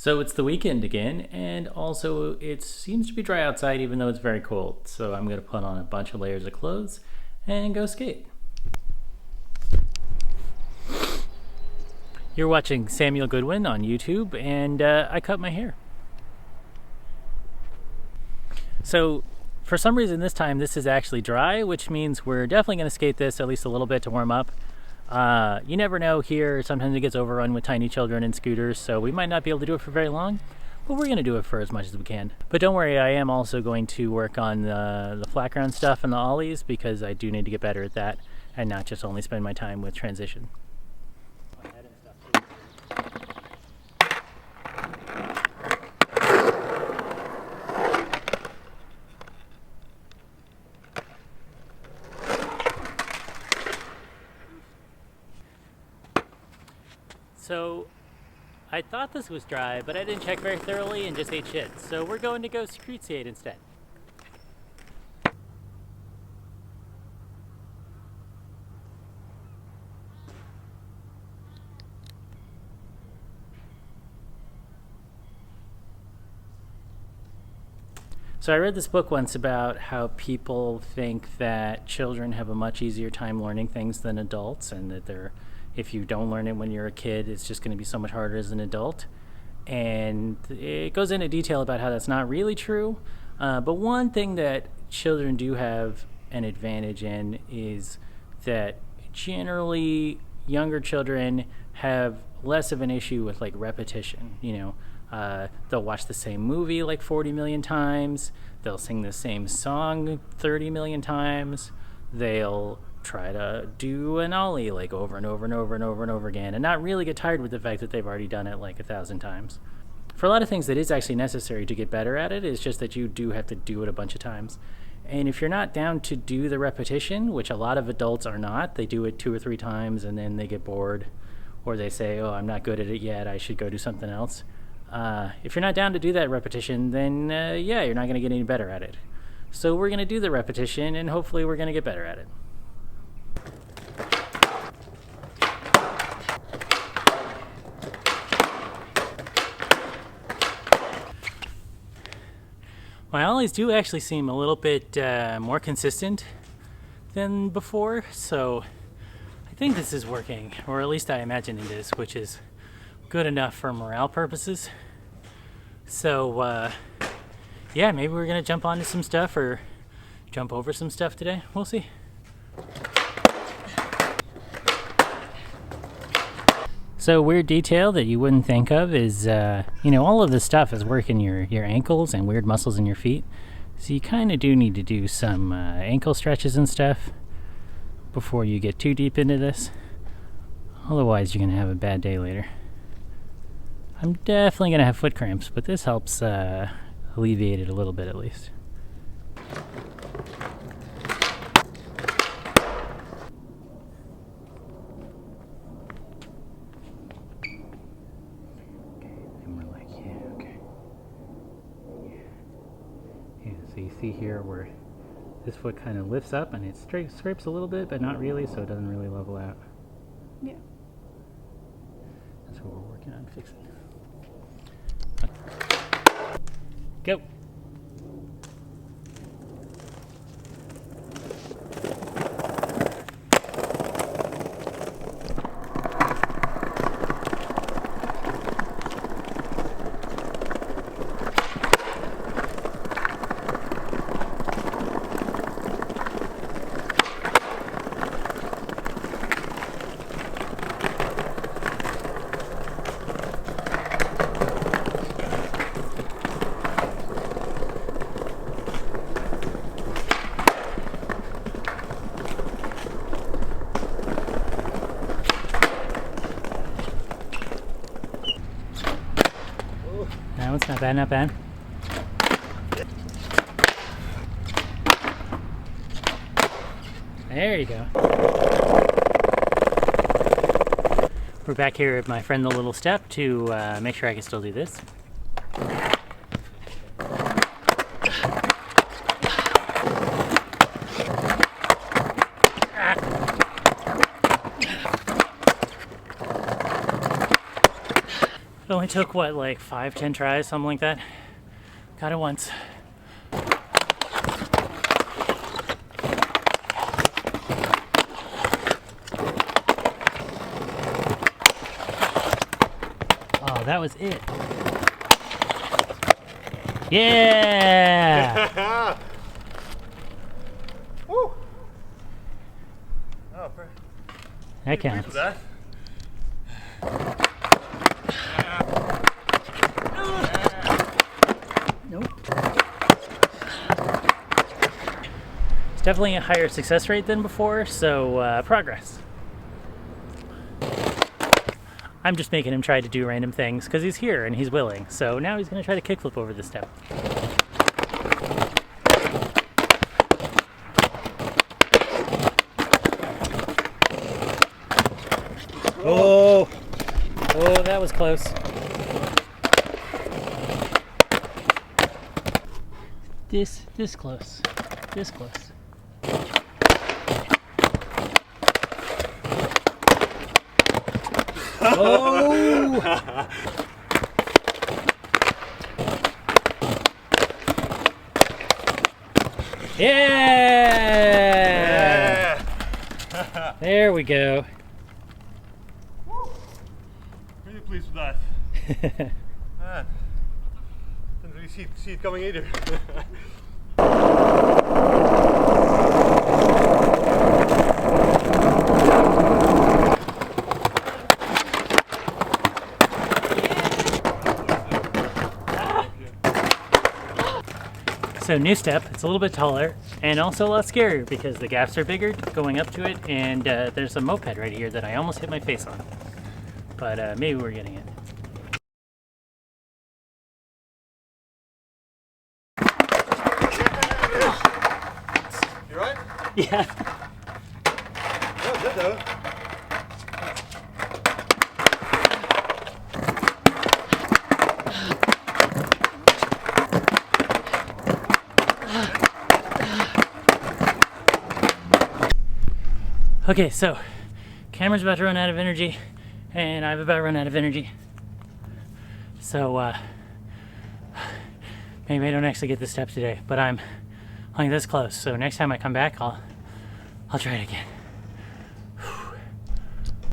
So it's the weekend again, and also it seems to be dry outside even though it's very cold. So I'm going to put on a bunch of layers of clothes and go skate. You're watching Samuel Goodwin on YouTube, and I cut my hair. So for some reason this time this is actually dry, which means we're definitely going to skate this at least a little bit to warm up. You never know here, sometimes it gets overrun with tiny children and scooters, so we might not be able to do it for very long, but we're going to do it for as much as we can. But don't worry, I am also going to work on the Flatground stuff and the ollies, because I do need to get better at that and not just only spend my time with transition. So I thought this was dry, but I didn't check very thoroughly and just ate shit. So we're going to go street skate instead. So I read this book once about how people think that children have a much easier time learning things than adults, and that if you don't learn it when you're a kid, it's just going to be so much harder as an adult. And it goes into detail about how that's not really true. But one thing that children do have an advantage in is that generally younger children have less of an issue with like repetition. They'll watch the same movie like 40 million times. They'll sing the same song 30 million times. They'll try to do an ollie like over and over and over and over and over again and not really get tired with the fact that they've already done it like 1,000 times. For a lot of things that is actually necessary to get better at it. It's just that you do have to do it a bunch of times. And if you're not down to do the repetition, which a lot of adults are not, they do it 2 or 3 times and then they get bored, or they say, oh, I'm not good at it yet, I should go do something else. If you're not down to do that repetition, then you're not going to get any better at it. So we're going to do the repetition, and hopefully we're going to get better at it. My ollies do actually seem a little bit more consistent than before, so I think this is working, or at least I imagine it is, which is good enough for morale purposes. So maybe we're gonna jump onto some stuff or jump over some stuff today. We'll see. So weird detail that you wouldn't think of is, all of this stuff is working your ankles and weird muscles in your feet. So you kind of do need to do some ankle stretches and stuff before you get too deep into this. Otherwise, you're going to have a bad day later. I'm definitely going to have foot cramps, but this helps alleviate it a little bit at least. So you see here where this foot kind of lifts up and it scrapes a little bit, but not really, so it doesn't really level out. Yeah. That's what we're working on fixing. Go. That one's not bad, not bad. There you go. We're back here at my friend the Little Step to make sure I can still do this. It only took, what, like 5-10 tries, something like that. Got it once. Oh, that was it. Yeah! Woo! Oh, that counts. That. Nope. It's definitely a higher success rate than before, so progress. I'm just making him try to do random things because he's here and he's willing. So now he's going to try to kickflip over the step. Oh, oh, that was close. This close, this close. Oh! Yeah! There we go. Really pleased with that. Man, didn't really see it coming either. So new step, it's a little bit taller and also a lot scarier because the gaps are bigger going up to it, and there's a moped right here that I almost hit my face on. But maybe we're getting it. You right? Yeah. That was good though. Okay, so camera's about to run out of energy and I've about run out of energy. So maybe I don't actually get the step today, but I'm like this close. So next time I come back, I'll try it again.